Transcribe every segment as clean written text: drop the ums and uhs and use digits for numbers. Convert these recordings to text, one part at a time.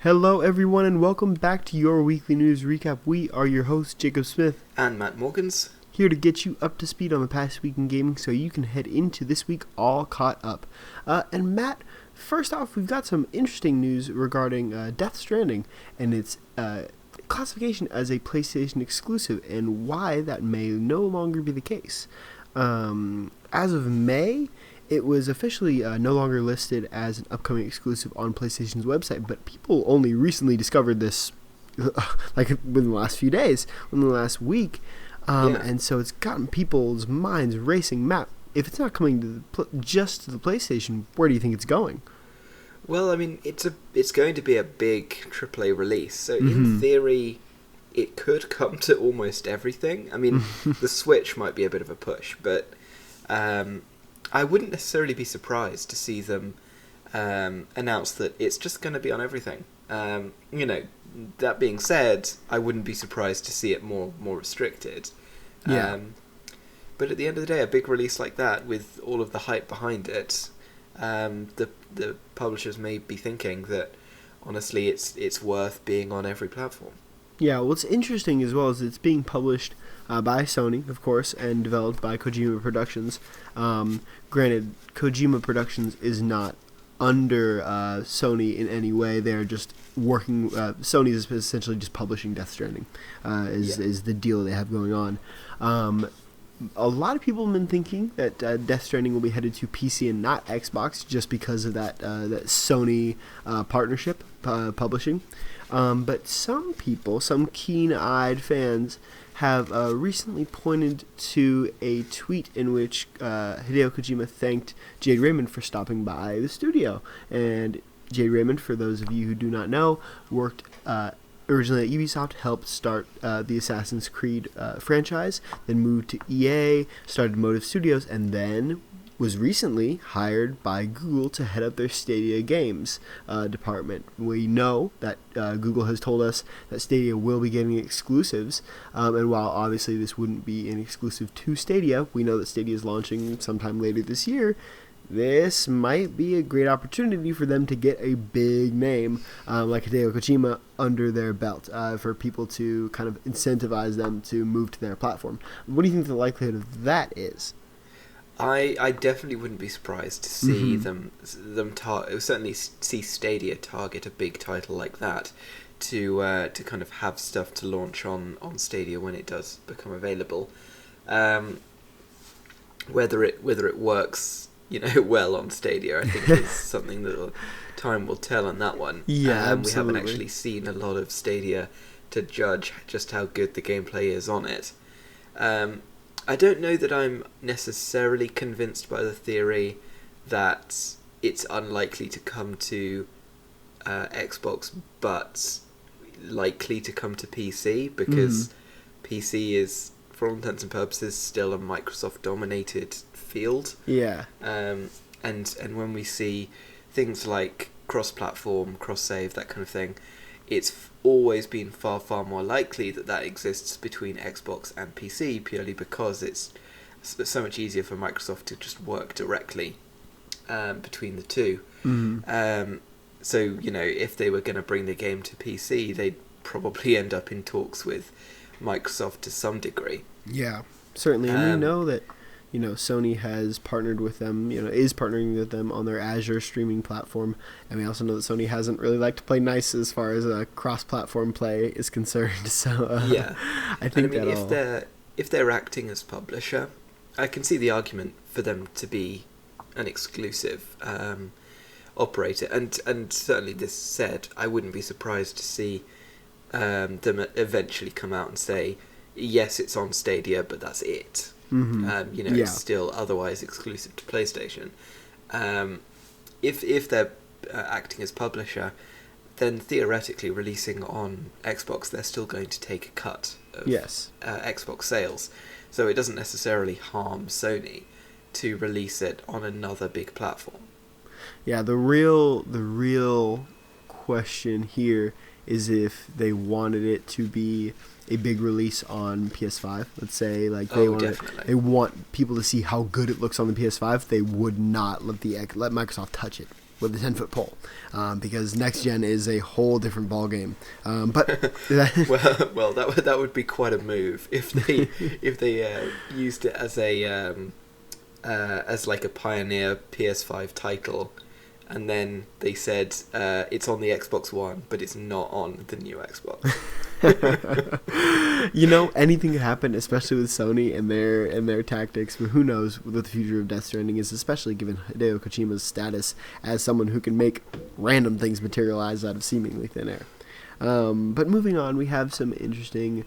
Hello, everyone, and welcome back to your weekly news recap. We are your hosts, Jacob Smith, and Matt Morgans, here to get you up to speed on the past week in gaming so you can head into this week all caught up. And Matt, first off, we've got some interesting news regarding Death Stranding and its classification as a PlayStation exclusive and why that may no longer be the case. As of May, it was officially no longer listed as an upcoming exclusive on PlayStation's website, but people only recently discovered this, like within the last few days, within the last week, and so it's gotten people's minds racing. Matt, if it's not coming to just to the PlayStation, where do you think it's going? Well, I mean, it's going to be a big AAA release, so in theory, it could come to almost everything. I mean, the Switch might be a bit of a push, but I wouldn't necessarily be surprised to see them announce that it's just going to be on everything. That being said, I wouldn't be surprised to see it more restricted. Yeah. But at the end of the day, a big release like that, with all of the hype behind it, the publishers may be thinking that, honestly, it's worth being on every platform. Yeah, what's interesting as well is it's being published by Sony, of course, and developed by Kojima Productions. Granted, Kojima Productions is not under Sony in any way. They're just working. Sony is essentially just publishing Death Stranding, is the deal they have going on. A lot of people have been thinking that Death Stranding will be headed to PC and not Xbox just because of that Sony partnership publishing. But some people, some keen-eyed fans, have recently pointed to a tweet in which Hideo Kojima thanked Jade Raymond for stopping by the studio. And Jade Raymond, for those of you who do not know, worked originally at Ubisoft, helped start the Assassin's Creed franchise, then moved to EA, started Motive Studios, and then was recently hired by Google to head up their Stadia Games department. We know that Google has told us that Stadia will be getting exclusives, and while obviously this wouldn't be an exclusive to Stadia, we know that Stadia is launching sometime later this year. This might be a great opportunity for them to get a big name like Hideo Kojima under their belt for people to kind of incentivize them to move to their platform. What do you think the likelihood of that is? I definitely wouldn't be surprised to see them certainly see Stadia target a big title like that to kind of have stuff to launch on Stadia when it does become available. Whether it works, well on Stadia, I think is something that time will tell on that one. Yeah, absolutely. We haven't actually seen a lot of Stadia to judge just how good the gameplay is on it. I don't know that I'm necessarily convinced by the theory that it's unlikely to come to Xbox, but likely to come to PC, because PC is, for all intents and purposes, still a Microsoft-dominated field. Yeah. And when we see things like cross-platform, cross-save, that kind of thing, it's always been far, far more likely that exists between Xbox and PC, purely because it's so much easier for Microsoft to just work directly between the two. So, if they were going to bring the game to PC, they'd probably end up in talks with Microsoft to some degree. Yeah, certainly. And we know that Sony has partnered with them, is partnering with them on their Azure streaming platform. And we also know that Sony hasn't really liked to play nice as far as cross-platform play is concerned. So I think if they're acting as publisher, I can see the argument for them to be an exclusive operator. And certainly this said, I wouldn't be surprised to see them eventually come out and say, yes, it's on Stadia, but that's it. It's still otherwise exclusive to PlayStation. If they're acting as publisher, then theoretically releasing on Xbox, they're still going to take a cut of Xbox sales. So it doesn't necessarily harm Sony to release it on another big platform. Yeah, the real question here is if they wanted it to be a big release on PS5. Let's say they want people to see how good it looks on the PS5. They would not let Microsoft touch it. with a 10-foot pole, because next gen is a whole different ball game. But well, that would be quite a move if they used it as a as like a pioneer PS5 title, and then they said it's on the Xbox One, but it's not on the new Xbox. Anything could happen, especially with Sony and their tactics. But who knows what the future of Death Stranding is, especially given Hideo Kojima's status as someone who can make random things materialize out of seemingly thin air. But moving on, we have some interesting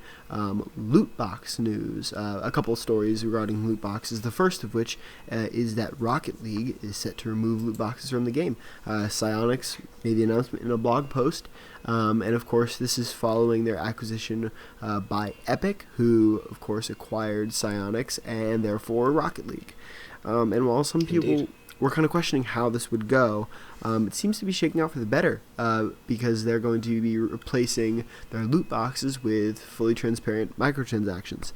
loot box news. A couple of stories regarding loot boxes. The first of which is that Rocket League is set to remove loot boxes from the game. Psyonix made the announcement in a blog post. And of course, this is following their acquisition by Epic, who of course acquired Psyonix and therefore Rocket League. And while some people were kind of questioning how this would go, it seems to be shaking out for the better, because they're going to be replacing their loot boxes with fully transparent microtransactions,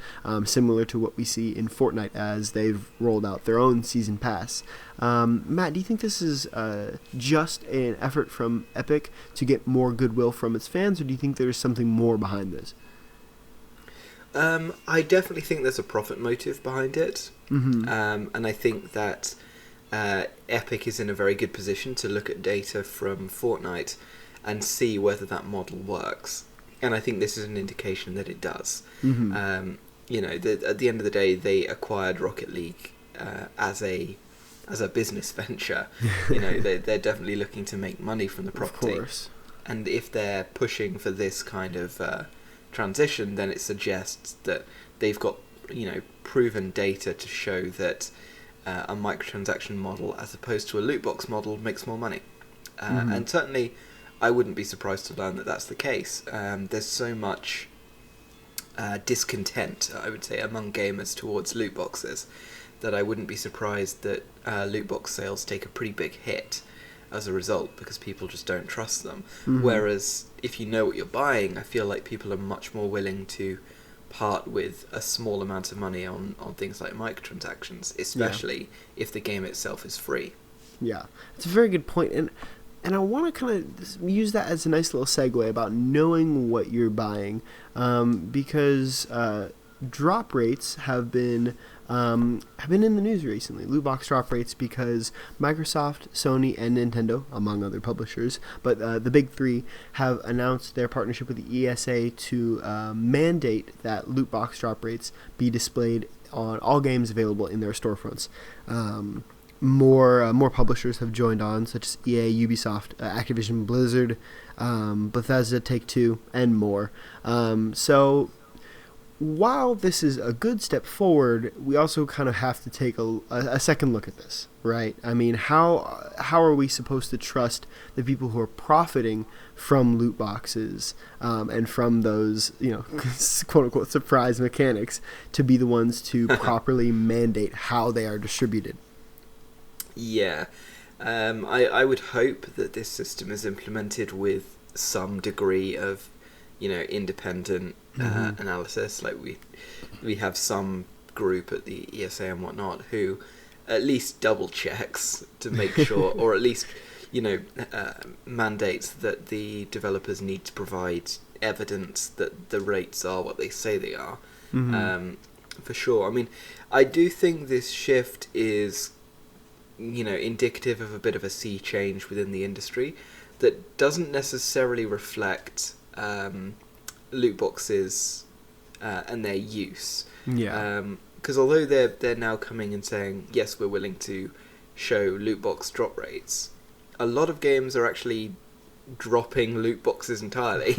similar to what we see in Fortnite as they've rolled out their own season pass. Matt, do you think this is just an effort from Epic to get more goodwill from its fans, or do you think there's something more behind this? I definitely think there's a profit motive behind it, and I think that Epic is in a very good position to look at data from Fortnite and see whether that model works. And I think this is an indication that it does. At the end of the day, they acquired Rocket League as a business venture. They're definitely looking to make money from the property. Of course. And if they're pushing for this kind of transition, then it suggests that they've got proven data to show that a microtransaction model as opposed to a loot box model makes more money. And certainly I wouldn't be surprised to learn that that's the case. There's so much discontent, I would say, among gamers towards loot boxes that I wouldn't be surprised that loot box sales take a pretty big hit as a result, because people just don't trust them. Whereas if you know what you're buying, I feel like people are much more willing to part with a small amount of money on things like microtransactions, especially if the game itself is free. Yeah, it's a very good point, and I want to kind of use that as a nice little segue about knowing what you're buying, because drop rates have been in the news recently. Loot box drop rates, because Microsoft, Sony, and Nintendo, among other publishers, but the big three, have announced their partnership with the ESA to mandate that loot box drop rates be displayed on all games available in their storefronts. More publishers have joined on, such as EA, Ubisoft, Activision Blizzard, Bethesda, Take-Two, and more. So while this is a good step forward, we also kind of have to take a second look at this, right? I mean, how are we supposed to trust the people who are profiting from loot boxes and from those, quote unquote surprise mechanics, to be the ones to properly mandate how they are distributed? Yeah, I would hope that this system is implemented with some degree of independent analysis. Like we have some group at the ESA and whatnot who at least double checks to make sure, or at least mandates that the developers need to provide evidence that the rates are what they say they are. For sure. I mean, I do think this shift is indicative of a bit of a sea change within the industry that doesn't necessarily reflect loot boxes and their use. Because although they're now coming and saying, yes, we're willing to show loot box drop rates, a lot of games are actually dropping loot boxes entirely.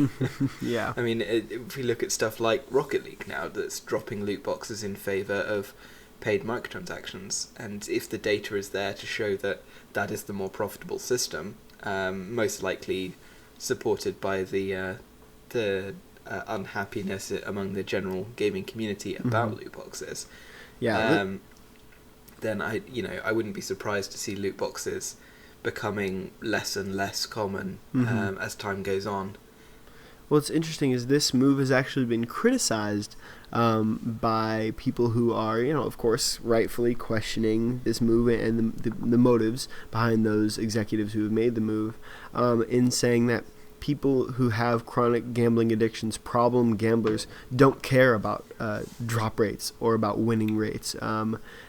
I mean, if we look at stuff like Rocket League now, that's dropping loot boxes in favour of paid microtransactions, and if the data is there to show that that is the more profitable system, most likely supported by the unhappiness among the general gaming community about loot boxes, then I wouldn't be surprised to see loot boxes becoming less and less common as time goes on. What's interesting is this move has actually been criticized by people who are, of course, rightfully questioning this move and the motives behind those executives who have made the move, in saying that people who have chronic gambling addictions, problem gamblers, don't care about drop rates or about winning rates.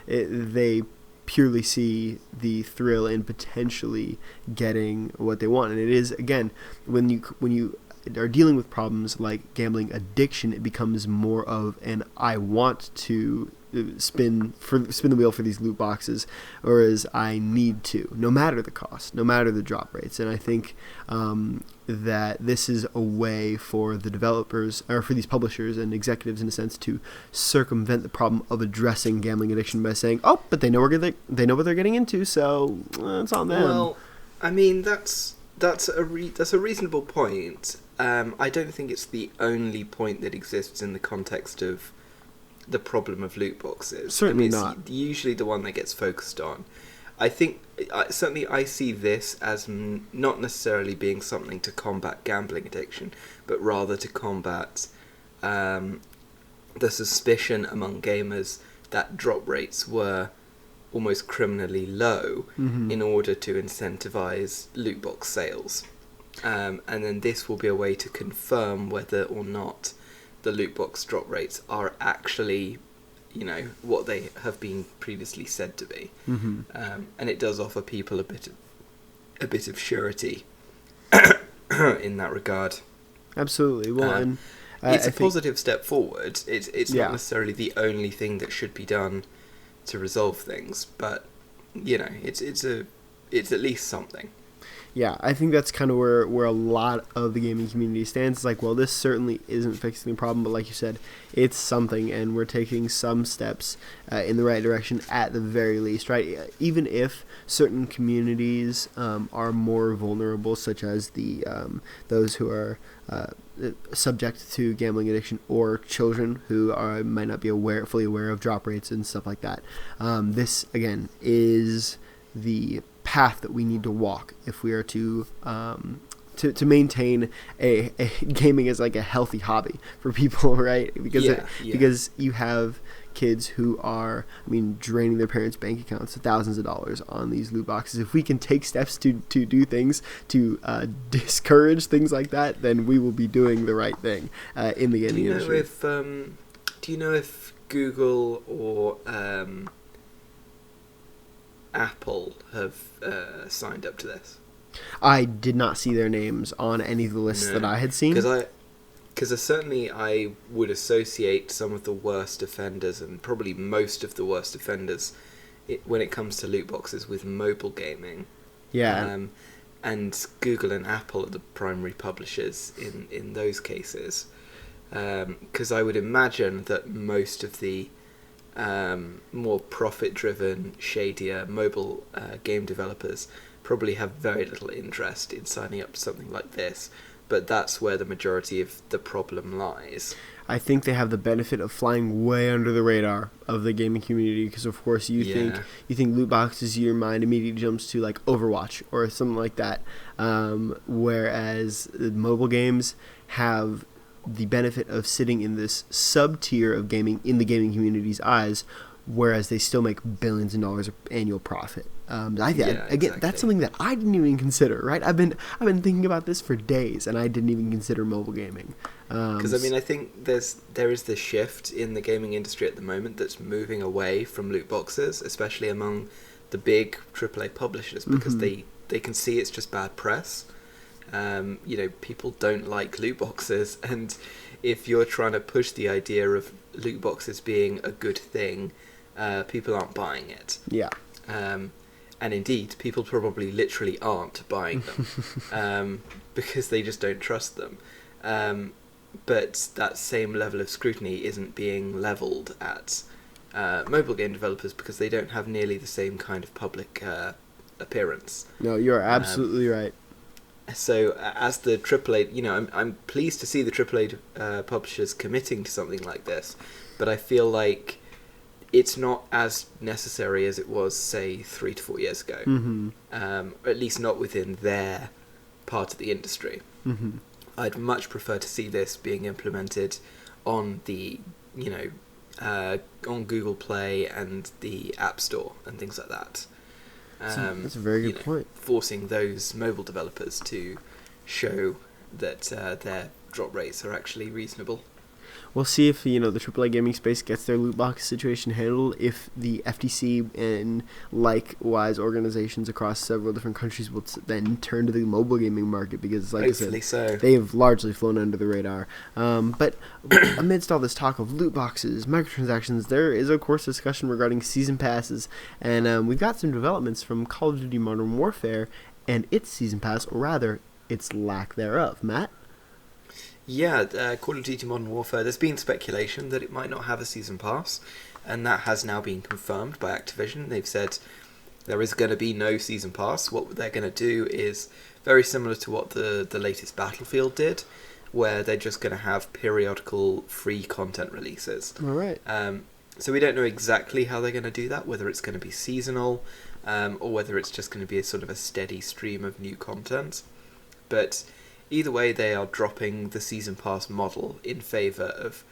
They purely see the thrill in potentially getting what they want. And it is, again, when you are dealing with problems like gambling addiction, it becomes more of an I want to spin the wheel for these loot boxes, or as I need to, no matter the cost, no matter the drop rates. And I think that this is a way for the developers, or for these publishers and executives in a sense, to circumvent the problem of addressing gambling addiction by saying, oh, but they know what they're getting into, so it's on them. Well, I mean, that's a reasonable point. I don't think it's the only point that exists in the context of the problem of loot boxes. Certainly it's not. Usually the one that gets focused on. I think, certainly I see this as not necessarily being something to combat gambling addiction, but rather to combat the suspicion among gamers that drop rates were almost criminally low in order to incentivize loot box sales. And then this will be a way to confirm whether or not the loot box drop rates are actually, what they have been previously said to be. And it does offer people a bit of surety in that regard. Absolutely. Well, and it's a positive step forward. It's not necessarily the only thing that should be done to resolve things, but it's at least something. Yeah, I think that's kind of where a lot of the gaming community stands. It's like, well, this certainly isn't fixing the problem, but like you said, it's something, and we're taking some steps in the right direction at the very least, right? Even if certain communities are more vulnerable, such as those who are subject to gambling addiction, or children who might not be fully aware of drop rates and stuff like that. This, again, is the path that we need to walk if we are to maintain a gaming as like a healthy hobby for people, right? Because you have kids who are, draining their parents' bank accounts thousands of dollars on these loot boxes. If we can take steps to do things to discourage things like that, then we will be doing the right thing in the gaming industry. Do you know if Google or Apple have signed up to this? I did not see their names on any of the lists that I had seen. Because certainly I would associate some of the worst offenders, and probably most of the worst offenders when it comes to loot boxes, with mobile gaming. Yeah. And Google and Apple are the primary publishers in those cases. Because I would imagine that most of the more profit-driven, shadier mobile game developers probably have very little interest in signing up to something like this, but that's where the majority of the problem lies. I think they have the benefit of flying way under the radar of the gaming community, because of course you think loot boxes, your mind immediately jumps to like Overwatch or something like that, whereas mobile games have the benefit of sitting in this sub-tier of gaming in the gaming community's eyes, whereas they still make billions of dollars of annual profit. Exactly. That's something that I didn't even consider, right? I've been thinking about this for days, and I didn't even consider mobile gaming. Because I think there is this shift in the gaming industry at the moment that's moving away from loot boxes, especially among the big AAA publishers, because they can see it's just bad press. People don't like loot boxes, and if you're trying to push the idea of loot boxes being a good thing, people aren't buying it. Yeah. And indeed, people probably literally aren't buying them because they just don't trust them. But that same level of scrutiny isn't being leveled at mobile game developers, because they don't have nearly the same kind of public appearance. No, you're absolutely right. So as the AAA, I'm pleased to see the AAA publishers committing to something like this, but I feel like it's not as necessary as it was, say, 3 to 4 years ago. Or at least not within their part of the industry. I'd much prefer to see this being implemented on the, on Google Play and the App Store and things like that. That's a very good point. Forcing those mobile developers to show that their drop rates are actually reasonable. We'll see if the AAA gaming space gets their loot box situation handled. If the FTC and likewise organizations across several different countries will then turn to the mobile gaming market, because, like Hopefully I said, so. they have largely flown under the radar. But amidst all this talk of loot boxes, microtransactions, there is of course discussion regarding season passes, and we've got some developments from Call of Duty Modern Warfare and its season pass, or rather, its lack thereof. Matt? Yeah, Call of Duty Modern Warfare, there's been speculation that it might not have a season pass, and that has now been confirmed by Activision. They've said there is going to be no season pass. What they're going to do is very similar to what the latest Battlefield did, where they're just going to have periodical free content releases. All right. So we don't know exactly how they're going to do that, whether it's going to be seasonal, or whether it's just going to be a sort of a steady stream of new content. But either way, they are dropping the season pass model in favour of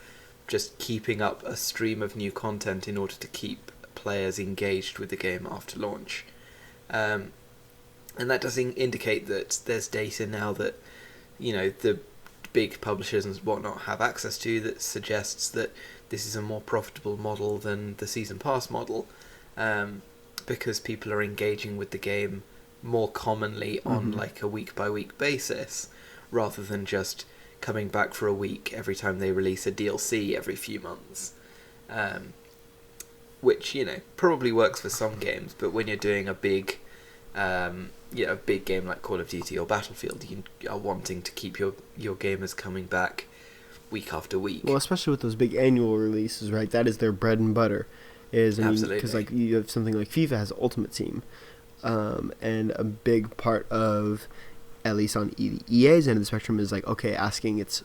just keeping up a stream of new content in order to keep players engaged with the game after launch. And that does indicate that there's data now that, the big publishers and whatnot have access to that suggests that this is a more profitable model than the season pass model, because people are engaging with the game more commonly on like a week-by-week basis, rather than just coming back for a week every time they release a DLC every few months. Which, probably works for some games, but when you're doing a big big game like Call of Duty or Battlefield, you are wanting to keep your gamers coming back week after week. Well, especially with those big annual releases, right? That is their bread and butter. Absolutely. Because you have something like FIFA has Ultimate Team, and a big part of, at least on EA's end of the spectrum, is asking its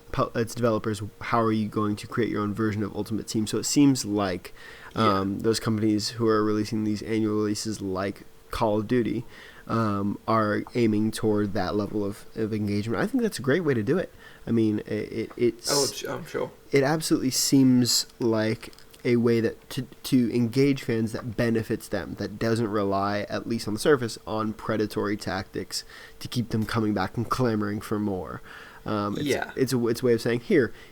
developers, how are you going to create your own version of Ultimate Team? So it seems like those companies who are releasing these annual releases like Call of Duty are aiming toward that level of engagement. I think that's a great way to do it. I mean, it's... Oh, I'm sure. It absolutely seems like a way that to engage fans that benefits them, that doesn't rely, at least on the surface, on predatory tactics to keep them coming back and clamoring for more. It's a way of saying,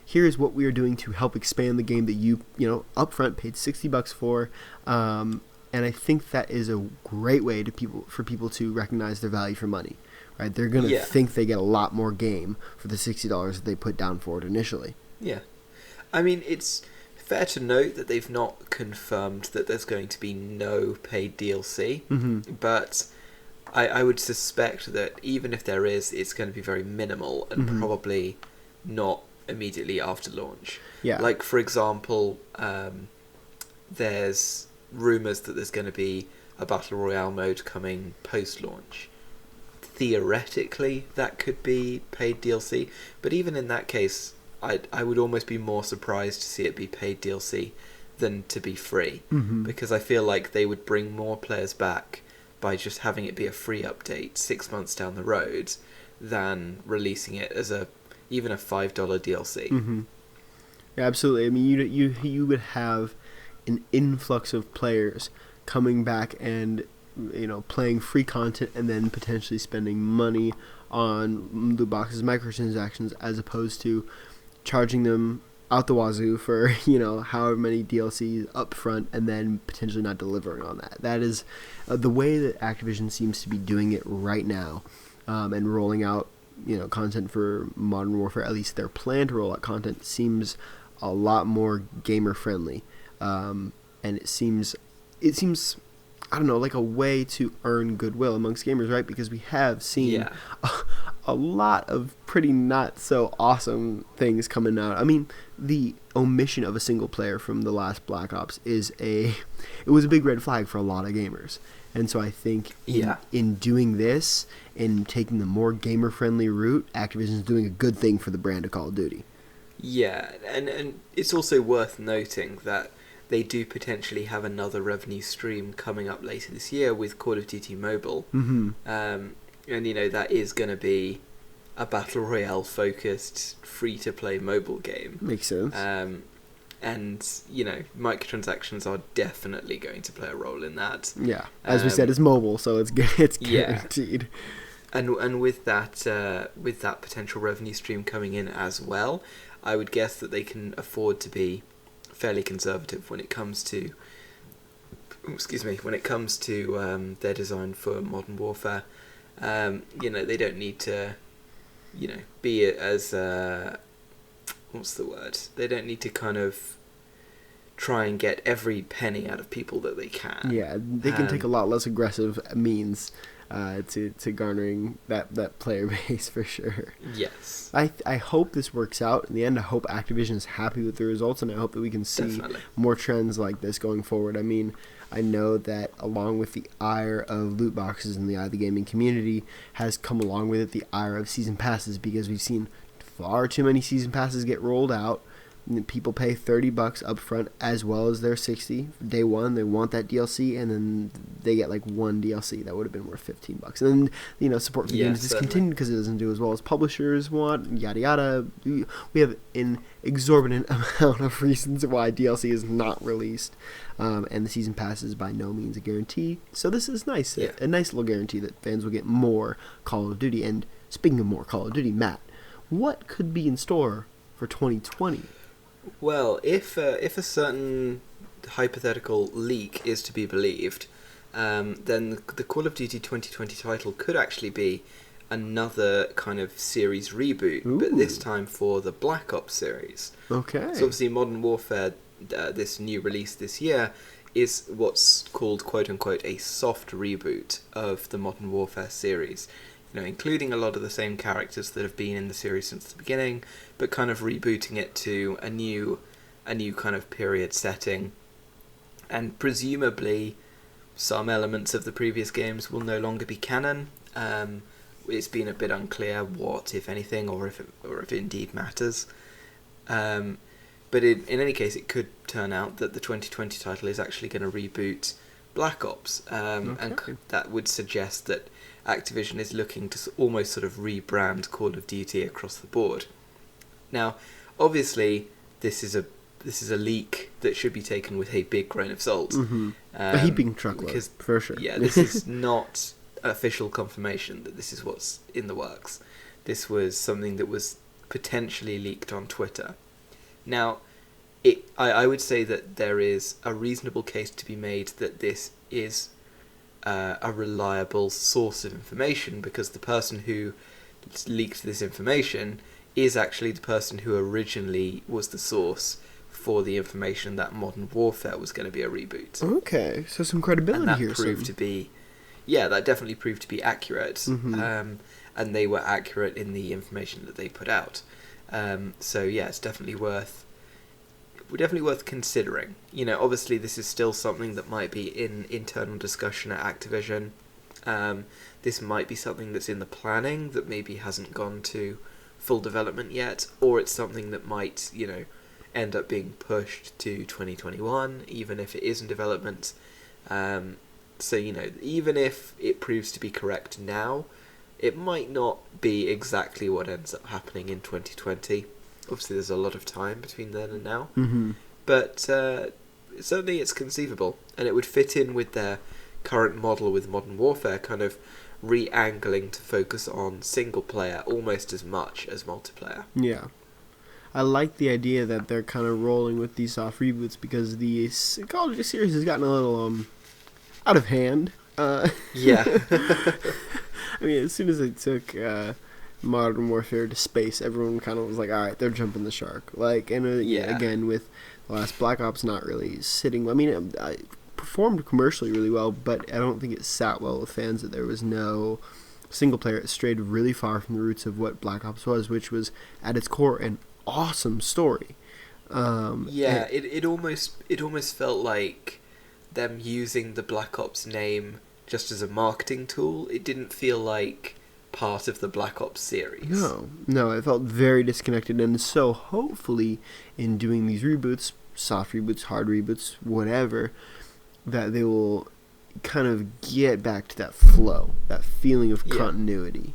here's what we are doing to help expand the game that you upfront paid $60 for, and I think that is a great way for people to recognize their value for money. Right? They're gonna think they get a lot more game for the $60 that they put down for it initially. Yeah, I mean, it's fair to note that they've not confirmed that there's going to be no paid DLC, but I would suspect that even if there is, it's going to be very minimal and probably not immediately after launch. Yeah. Like, for example, there's rumours that there's going to be a Battle Royale mode coming post-launch. Theoretically, that could be paid DLC, but even in that case, I would almost be more surprised to see it be paid DLC than to be free, because I feel like they would bring more players back by just having it be a free update 6 months down the road than releasing it as even a $5 DLC. Yeah, absolutely. I mean, you would have an influx of players coming back and playing free content and then potentially spending money on loot boxes, microtransactions, as opposed to charging them out the wazoo for however many DLCs up front and then potentially not delivering on that. That is the way that Activision seems to be doing it right now, and rolling out content for Modern Warfare. At least their plan to roll out content seems a lot more gamer friendly, and it seems I don't know, like a way to earn goodwill amongst gamers, right? Because we have seen a lot of pretty not so awesome things coming out. I mean, the omission of a single player from the last Black Ops it was a big red flag for a lot of gamers. And so I think in doing this, in taking the more gamer friendly route, Activision's doing a good thing for the brand of Call of Duty. Yeah, and it's also worth noting that they do potentially have another revenue stream coming up later this year with Call of Duty Mobile. And that is going to be a battle royale focused free to play mobile game. Makes sense. And microtransactions are definitely going to play a role in that. Yeah, as we said, it's mobile, so it's guaranteed. Yeah. And with that potential revenue stream coming in as well, I would guess that they can afford to be fairly conservative when it comes to their design for Modern Warfare. They don't need to be as what's the word? They don't need to kind of try and get every penny out of people that they can. Yeah, they can take a lot less aggressive means to garnering that player base for sure. Yes. I hope this works out. In the end, I hope Activision is happy with the results, and I hope that we can see more trends like this going forward. I mean, I know that along with the ire of loot boxes in the eye of the gaming community has come along with it the ire of season passes, because we've seen far too many season passes get rolled out. People pay $30 up front as well as their $60 day one. They want that DLC, and then they get like one DLC that would have been worth $15. And then support for the game is discontinued because it doesn't do as well as publishers want. Yada yada. We have an exorbitant amount of reasons why DLC is not released, and the season pass is by no means a guarantee. So this is nice, a nice little guarantee that fans will get more Call of Duty. And speaking of more Call of Duty, Matt, what could be in store for 2020? Well, if a certain hypothetical leak is to be believed, then the Call of Duty 2020 title could actually be another kind of series reboot, but this time for the Black Ops series. Okay. So obviously Modern Warfare, this new release this year, is what's called quote-unquote a soft reboot of the Modern Warfare series. Including a lot of the same characters that have been in the series since the beginning, but kind of rebooting it to a new kind of period setting. And presumably some elements of the previous games will no longer be canon. It's been a bit unclear what, if anything, or if it indeed matters. But in any case, it could turn out that the 2020 title is actually going to reboot Black Ops, and that would suggest that Activision is looking to almost sort of rebrand Call of Duty across the board. Now, obviously, this is a leak that should be taken with a big grain of salt. Mm-hmm. A heaping truckload, for sure. Yeah, this is not official confirmation that this is what's in the works. This was something that was potentially leaked on Twitter. Now, I would say that there is a reasonable case to be made that this is a reliable source of information, because the person who leaked this information is actually the person who originally was the source for the information that Modern Warfare was going to be a reboot. Okay, so some credibility and that here. Proved to be, that definitely proved to be accurate. Mm-hmm. And they were accurate in the information that they put out. So it's definitely worth considering. Obviously this is still something that might be in internal discussion at Activision. This might be something that's in the planning that maybe hasn't gone to full development yet, or it's something that might, end up being pushed to 2021, even if it is in development. So, even if it proves to be correct now, it might not be exactly what ends up happening in 2020. Obviously, there's a lot of time between then and now. Mm-hmm. But certainly it's conceivable. And it would fit in with their current model with Modern Warfare, kind of re-angling to focus on single player almost as much as multiplayer. Yeah. I like the idea that they're kind of rolling with these soft reboots, because the Call of Duty series has gotten a little out of hand. Yeah. I mean, as soon as they took Modern Warfare to space, everyone kind of was like, all right, they're jumping the shark. Again, with the last Black Ops not really sitting. I mean, it performed commercially really well, but I don't think it sat well with fans that there was no single player. It strayed really far from the roots of what Black Ops was, which was at its core an awesome story. It almost felt like them using the Black Ops name just as a marketing tool. It didn't feel like part of the Black Ops series. No, it felt very disconnected, and so hopefully in doing these reboots, soft reboots, hard reboots, whatever, that they will kind of get back to that flow, that feeling of continuity,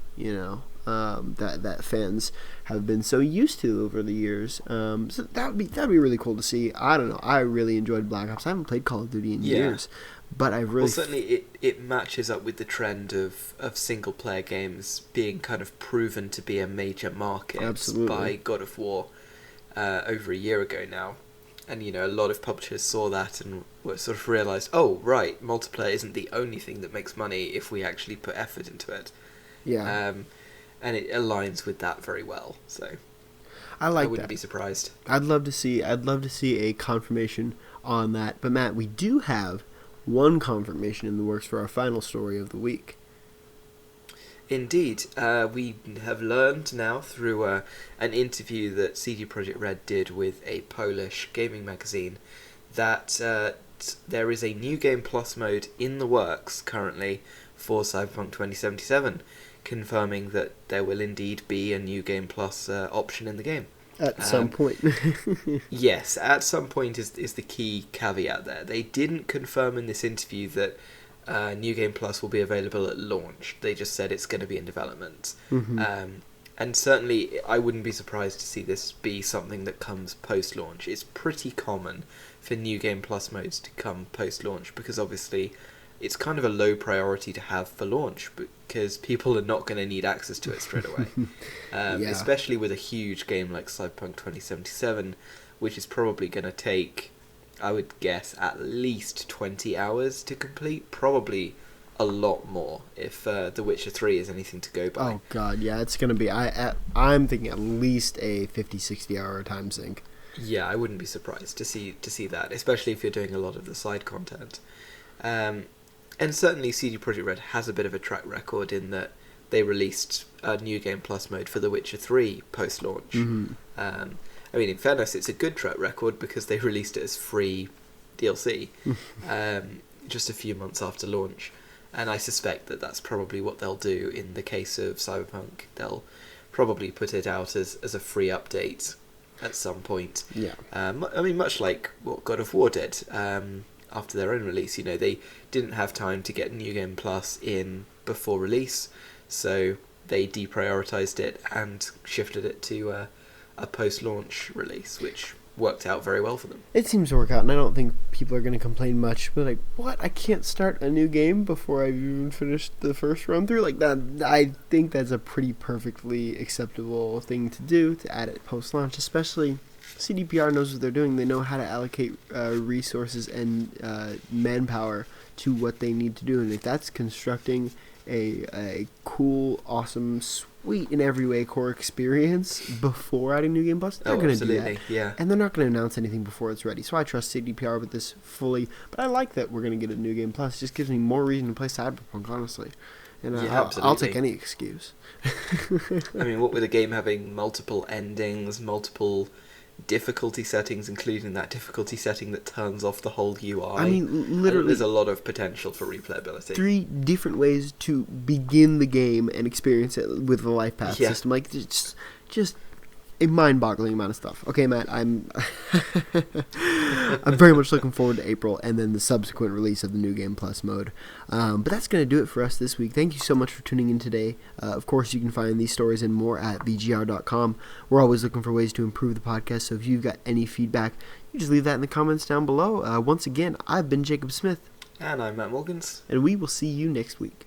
that fans have been so used to over the years. So that'd be really cool to see. I don't know. I really enjoyed Black Ops. I haven't played Call of Duty in years, but I really certainly it matches up with the trend of single player games being kind of proven to be a major market. Absolutely. By God of War over a year ago now. And, a lot of publishers saw that and were sort of realised, oh, right, multiplayer isn't the only thing that makes money if we actually put effort into it. Yeah. And it aligns with that very well. So I wouldn't be surprised. I'd love to see a confirmation on that. But Matt, we do have one confirmation in the works for our final story of the week. Indeed, we have learned now through an interview that CD Projekt Red did with a Polish gaming magazine that there is a New Game Plus mode in the works currently for Cyberpunk 2077, confirming that there will indeed be a New Game Plus option in the game. At some point. Yes, at some point is the key caveat there. They didn't confirm in this interview that New Game Plus will be available at launch. They just said it's going to be in development. Mm-hmm. And certainly I wouldn't be surprised to see this be something that comes post-launch. It's pretty common for New Game Plus modes to come post-launch because obviously it's kind of a low priority to have for launch because people are not going to need access to it straight away. Especially with a huge game like Cyberpunk 2077, which is probably going to take, I would guess, at least 20 hours to complete. Probably a lot more if The Witcher 3 is anything to go by. Oh god, yeah, it's going to be... I'm thinking at least a 50-60 hour time sink. Yeah, I wouldn't be surprised to see that, especially if you're doing a lot of the side content. And certainly CD Projekt Red has a bit of a track record in that they released a New Game Plus mode for The Witcher 3 post-launch. Mm-hmm. I mean, in fairness, it's a good track record because they released it as free DLC just a few months after launch. And I suspect that that's probably what they'll do in the case of Cyberpunk. They'll probably put it out as a free update at some point. Yeah. I mean, much like what God of War did after their own release. They didn't have time to get New Game Plus in before release, so they deprioritized it and shifted it to a post-launch release, which worked out very well for them. It seems to work out, and I don't think people are going to complain much. But like, what? I can't start a new game before I've even finished the first run through? Like that, I think that's a pretty perfectly acceptable thing to do, to add it post-launch. Especially, CDPR knows what they're doing. They know how to allocate resources and manpower to what they need to do. And if that's constructing a cool, awesome, sweet in every way core experience before adding New Game Plus, they're going to do that. Yeah. And they're not going to announce anything before it's ready. So I trust CDPR with this fully. But I like that we're going to get a New Game Plus. It just gives me more reason to play Cyberpunk, honestly. And I'll take any excuse. I mean, what with a game having multiple endings, multiple difficulty settings, including that difficulty setting that turns off the whole UI. I mean, literally, there's a lot of potential for replayability. 3 different ways to begin the game and experience it with the life path system. Like, just a mind-boggling amount of stuff. Okay, Matt, I'm very much looking forward to April and then the subsequent release of the New Game Plus mode. But that's going to do it for us this week. Thank you so much for tuning in today. Of course, you can find these stories and more at VGR.com. We're always looking for ways to improve the podcast, so if you've got any feedback, you just leave that in the comments down below. Once again, I've been Jacob Smith. And I'm Matt Morgans. And we will see you next week.